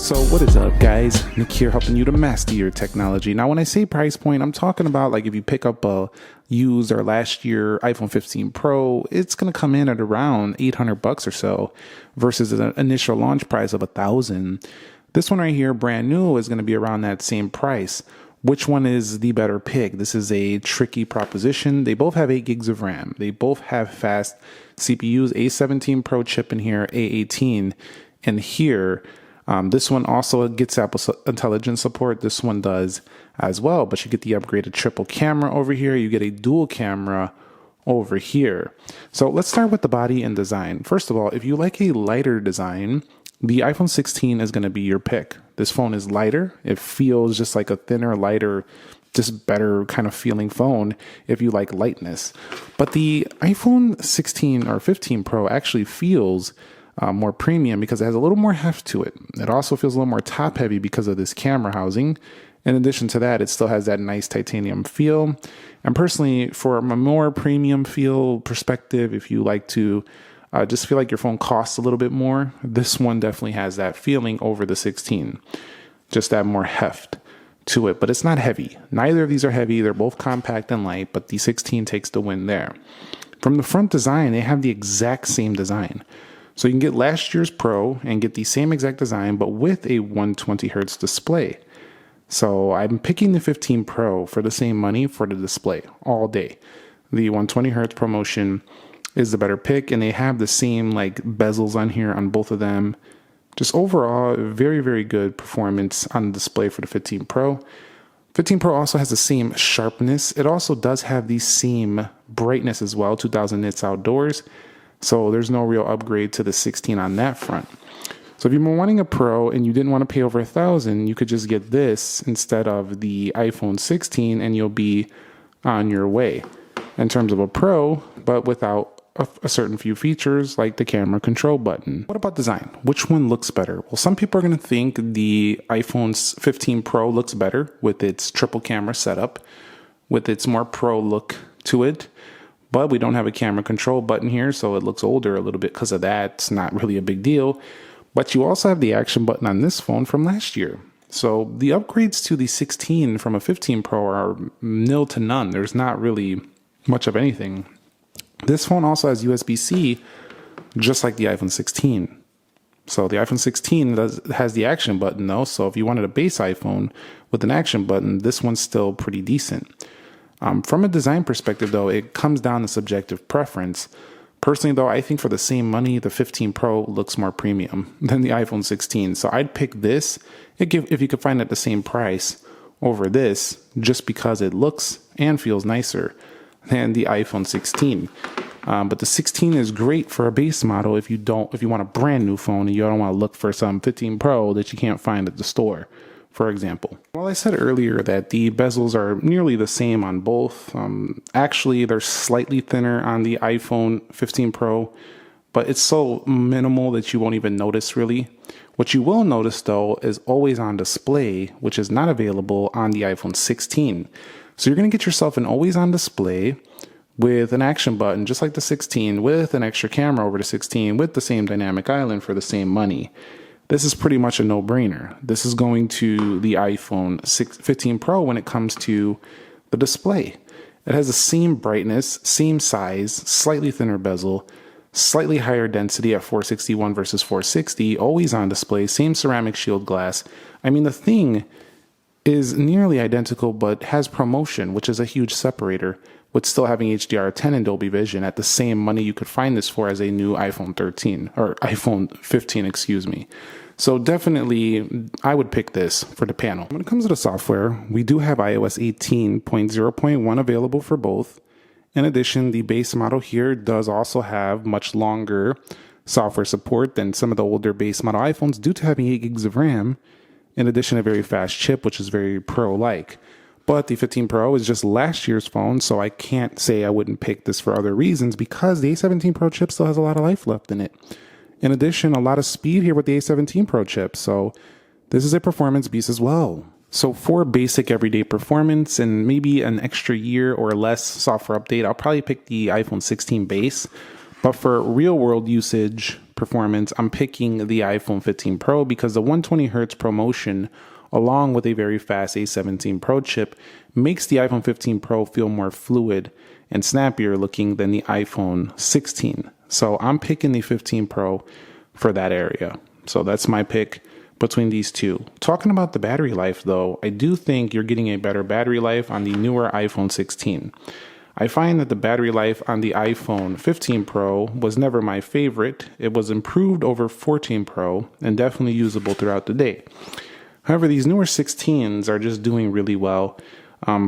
So what is up, guys? Nick here, helping you to master your technology. Now when I say price point, I'm talking about like if you pick up a used or last year iPhone 15 Pro, it's going to come in at around $800 or so versus an initial launch price of $1,000. This one right here, brand new, is going to be around that same price. Which one is the better pick? This is a tricky proposition. They both have 8 gigs of RAM. They both have fast CPUs, A17 Pro chip in here, A18 in here. This one also gets Apple Intelligence support. This one does as well, but you get the upgraded triple camera over here. You get a dual camera over here. So let's start with the body and design. First of all, if you like a lighter design, the iPhone 16 is going to be your pick. This phone is lighter. It feels just like a thinner, lighter, just better kind of feeling phone if you like lightness. But the iPhone 16 or 15 Pro actually feels more premium because it has a little more heft to it. It also feels a little more top heavy because of this camera housing. In addition to that, it still has that nice titanium feel. And personally, for a more premium feel perspective, if you like to just feel like your phone costs a little bit more, this one definitely has that feeling over the 16. Just that more heft to it, but it's not heavy. Neither of these are heavy. They're both compact and light, but the 16 takes the win there. From the front design, they have the exact same design. So you can get last year's Pro and get the same exact design, but with a 120 hertz display. So I'm picking the 15 Pro for the same money for the display all day. The 120 hertz ProMotion is the better pick, and they have the same like bezels on here on both of them. Just overall, very, very good performance on the display for the 15 Pro. 15 Pro also has the same sharpness. It also does have the same brightness as well, 2000 nits outdoors. So there's no real upgrade to the 16 on that front. So if you've been wanting a Pro and you didn't want to pay over $1,000, you could just get this instead of the iPhone 16 and you'll be on your way in terms of a Pro, but without a certain few features like the camera control button. What about design? Which one looks better? Well, some people are going to think the iPhone 15 Pro looks better with its triple camera setup, with its more pro look to it. But we don't have a camera control button here, so it looks older a little bit because of that. It's not really a big deal. But you also have the action button on this phone from last year. So the upgrades to the 16 from a 15 Pro are nil to none. There's not really much of anything. This phone also has USB-C, just like the iPhone 16. So the iPhone 16 has the action button though. So if you wanted a base iPhone with an action button, this one's still pretty decent. From a design perspective, though, it comes down to subjective preference. Personally, though, I think for the same money, the 15 Pro looks more premium than the iPhone 16. So I'd pick this if you could find it at the same price over this, just because it looks and feels nicer than the iPhone 16. But the 16 is great for a base model if you want a brand new phone and you don't want to look for some 15 Pro that you can't find at the store, for example. Well, I said earlier that the bezels are nearly the same on both. Actually, they're slightly thinner on the iPhone 15 Pro, but it's so minimal that you won't even notice really. What you will notice though is always on display, which is not available on the iPhone 16. So you're going to get yourself an always on display with an action button, just like the 16, with an extra camera over the 16, with the same dynamic island for the same money. This is pretty much a no-brainer. This is going to the iPhone 15 Pro when it comes to the display. It has the same brightness, same size, slightly thinner bezel, slightly higher density at 461 versus 460, always on display, same ceramic shield glass. I mean, the thing is nearly identical, but has ProMotion, which is a huge separator, with still having HDR10 and Dolby Vision at the same money you could find this for as a new iPhone 13, or iPhone 15, excuse me. So definitely, I would pick this for the panel. When it comes to the software, we do have iOS 18.0.1 available for both. In addition, the base model here does also have much longer software support than some of the older base model iPhones due to having 8 gigs of RAM. In addition, a very fast chip, which is very Pro-like. But the 15 Pro is just last year's phone, so I can't say I wouldn't pick this for other reasons because the A17 Pro chip still has a lot of life left in it. In addition, a lot of speed here with the A17 Pro chip, so this is a performance beast as well. So for basic everyday performance and maybe an extra year or less software update, I'll probably pick the iPhone 16 base. But for real world usage performance, I'm picking the iPhone 15 Pro because the 120 hertz ProMotion, along with a very fast A17 Pro chip, makes the iPhone 15 Pro feel more fluid and snappier looking than the iPhone 16. So I'm picking the 15 Pro for that area. So that's my pick between these two. Talking about the battery life though, I do think you're getting a better battery life on the newer iPhone 16. I find that the battery life on the iPhone 15 Pro was never my favorite. It was improved over 14 Pro and definitely usable throughout the day. However, these newer 16s are just doing really well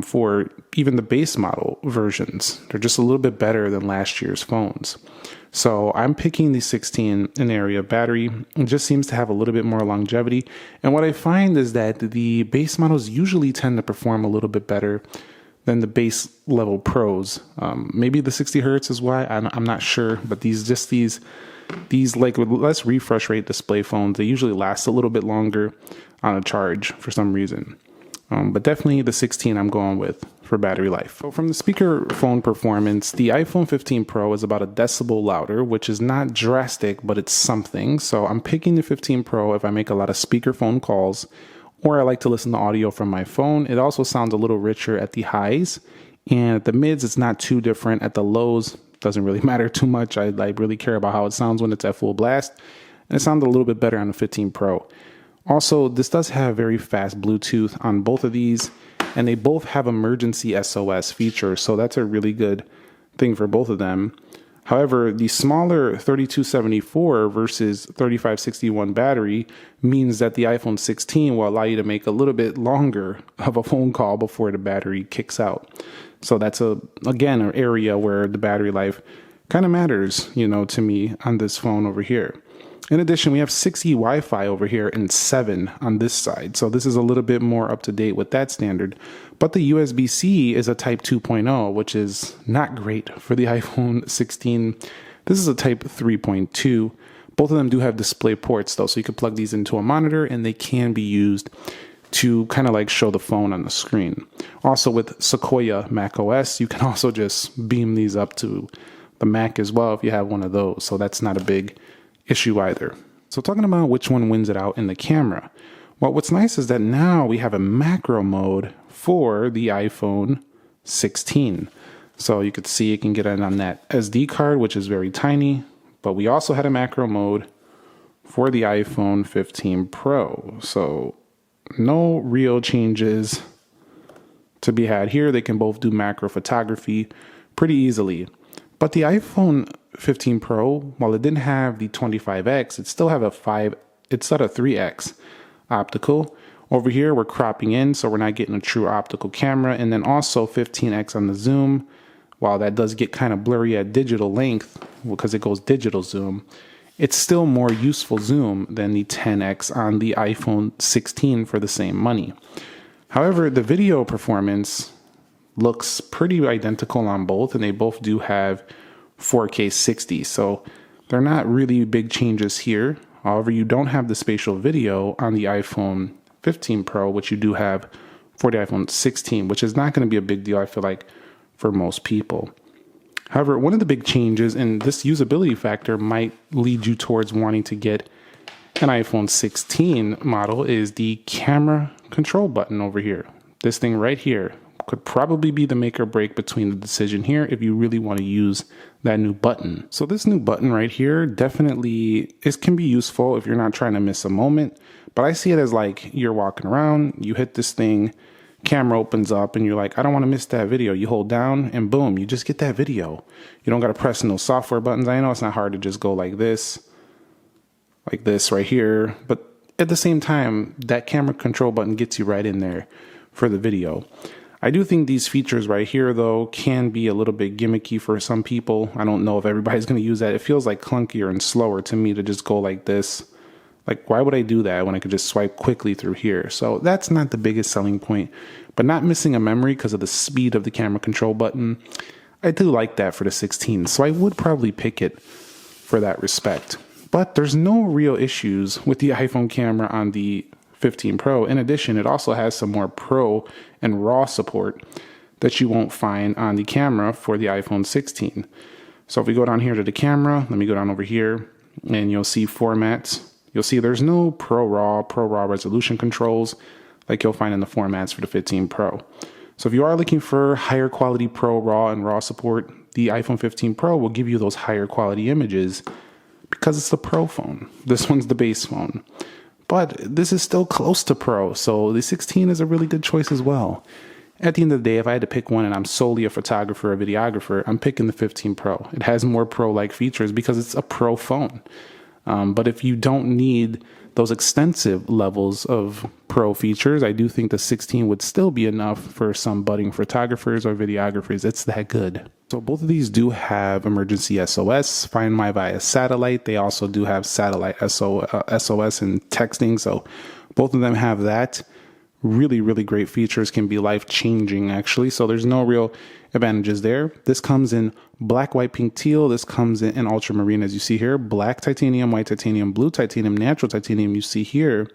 for even the base model versions. They're just a little bit better than last year's phones. So I'm picking the 16 in the area of battery. It just seems to have a little bit more longevity. And what I find is that the base models usually tend to perform a little bit better than the base level Pros. Maybe the 60 hertz is why, I'm not sure, but these like with less refresh rate display phones, they usually last a little bit longer on a charge for some reason. But definitely the 16 I'm going with for battery life. So from the speaker phone performance, the iPhone 15 Pro is about a decibel louder, which is not drastic, but it's something. So I'm picking the 15 Pro if I make a lot of speakerphone calls, or I like to listen to audio from my phone. It also sounds a little richer at the highs, and at the mids, it's not too different. At the lows, doesn't really matter too much. I really care about how it sounds when it's at full blast, and it sounds a little bit better on the 15 Pro. Also, this does have very fast Bluetooth on both of these, and they both have emergency SOS features, so that's a really good thing for both of them. However, the smaller 3274 versus 3561 battery means that the iPhone 16 will allow you to make a little bit longer of a phone call before the battery kicks out. So that's again an area where the battery life kind of matters, to me on this phone over here. In addition, we have 6E Wi-Fi over here and 7 on this side. So this is a little bit more up to date with that standard. But the USB-C is a Type 2.0, which is not great for the iPhone 16. This is a Type 3.2. Both of them do have display ports though, so you can plug these into a monitor and they can be used to kind of like show the phone on the screen. Also with Sequoia macOS, you can also just beam these up to the Mac as well if you have one of those. So that's not a big issue either. So talking about which one wins it out in the camera. Well, what's nice is that now we have a macro mode for the iPhone 16. So you could see it can get it on that SD card, which is very tiny, but we also had a macro mode for the iPhone 15 Pro. So no real changes to be had here. They can both do macro photography pretty easily. But the iPhone 15 Pro, while it didn't have the 25x, it still have a 3x optical. Over here, we're cropping in, so we're not getting a true optical camera. And then also 15x on the zoom. While that does get kind of blurry at digital length, because it goes digital zoom, it's still more useful zoom than the 10x on the iPhone 16 for the same money. However, the video performance looks pretty identical on both, and they both do have 4K 60, so they're not really big changes here. However, you don't have the spatial video on the iPhone 15 Pro, which you do have for the iPhone 16, which is not going to be a big deal, I feel like, for most people. However, one of the big changes, and this usability factor might lead you towards wanting to get an iPhone 16 model, is the camera control button over here. This thing right here could probably be the make or break between the decision here if you really want to use that new button. So this new button right here definitely can be useful if you're not trying to miss a moment, but I see it as like you're walking around, you hit this thing, camera opens up, and you're like, I don't want to miss that video. You hold down and boom, you just get that video. You don't got to press no software buttons. I know it's not hard to just go like this right here, but at the same time, that camera control button gets you right in there for the video. I do think these features right here, though, can be a little bit gimmicky for some people. I don't know if everybody's going to use that. It feels like clunkier and slower to me to just go like this. Like, why would I do that when I could just swipe quickly through here? So that's not the biggest selling point. But not missing a memory because of the speed of the camera control button, I do like that for the 16. So I would probably pick it for that respect. But there's no real issues with the iPhone camera on the 15 Pro. In addition, it also has some more Pro and RAW support that you won't find on the camera for the iPhone 16. So if we go down here to the camera, let me go down over here and you'll see formats. You'll see there's no Pro RAW resolution controls like you'll find in the formats for the 15 Pro. So if you are looking for higher quality Pro RAW and RAW support, the iPhone 15 Pro will give you those higher quality images because it's the Pro phone. This one's the base phone. But this is still close to Pro, so the 16 is a really good choice as well. At the end of the day, if I had to pick one and I'm solely a photographer or videographer, I'm picking the 15 Pro. It has more Pro-like features because it's a Pro phone. But if you don't need those extensive levels of Pro features, I do think the 16 would still be enough for some budding photographers or videographers. It's that good. So both of these do have emergency SOS, Find My via satellite. They also do have satellite SOS and texting. So both of them have that. Really, really great features, can be life-changing actually. So there's no real advantages there. This comes in black, white, pink, teal. This comes in ultramarine, as you see here. Black titanium, white titanium, blue titanium, natural titanium, you see here.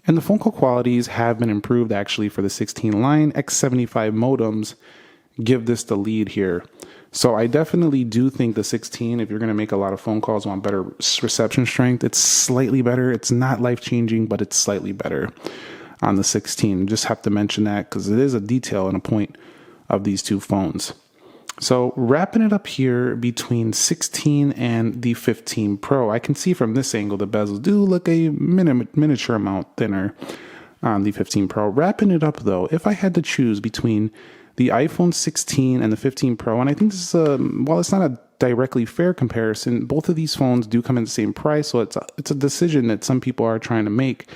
And the phone call qualities have been improved actually for the 16 line. X75 modems give this the lead here. So I definitely do think the 16, if you're going to make a lot of phone calls, want better reception strength, it's slightly better. It's not life-changing, but it's slightly better on the 16. Just have to mention that because it is a detail and a point of these two phones. So wrapping it up here between 16 and the 15 Pro, I can see from this angle the bezels do look a miniature amount thinner on the 15 Pro. Wrapping it up though, if I had to choose between the iPhone 16 and the 15 Pro, and I think this is while it's not a directly fair comparison, both of these phones do come in the same price, so it's a decision that some people are trying to make.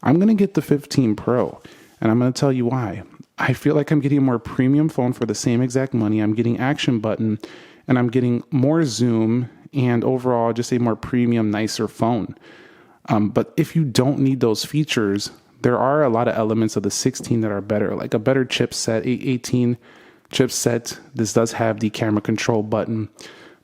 I'm going to get the 15 Pro, and I'm going to tell you why. I feel like I'm getting a more premium phone for the same exact money. I'm getting action button, and I'm getting more zoom, and overall just a more premium, nicer phone. But if you don't need those features, there are a lot of elements of the 16 that are better, like a better chipset, 818 chipset. This does have the camera control button,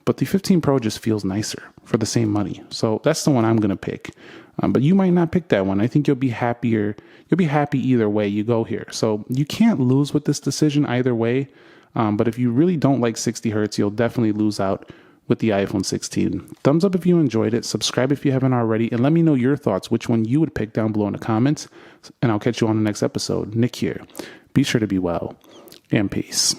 but the 15 Pro just feels nicer for the same money. So that's the one I'm going to pick. But you might not pick that one. I think you'll be happier. You'll be happy either way you go here. So you can't lose with this decision either way. But if you really don't like 60 hertz, you'll definitely lose out with the iPhone 16. Thumbs up if you enjoyed it. Subscribe if you haven't already. And let me know your thoughts, which one you would pick down below in the comments. And I'll catch you on the next episode. Nick here. Be sure to be well and peace.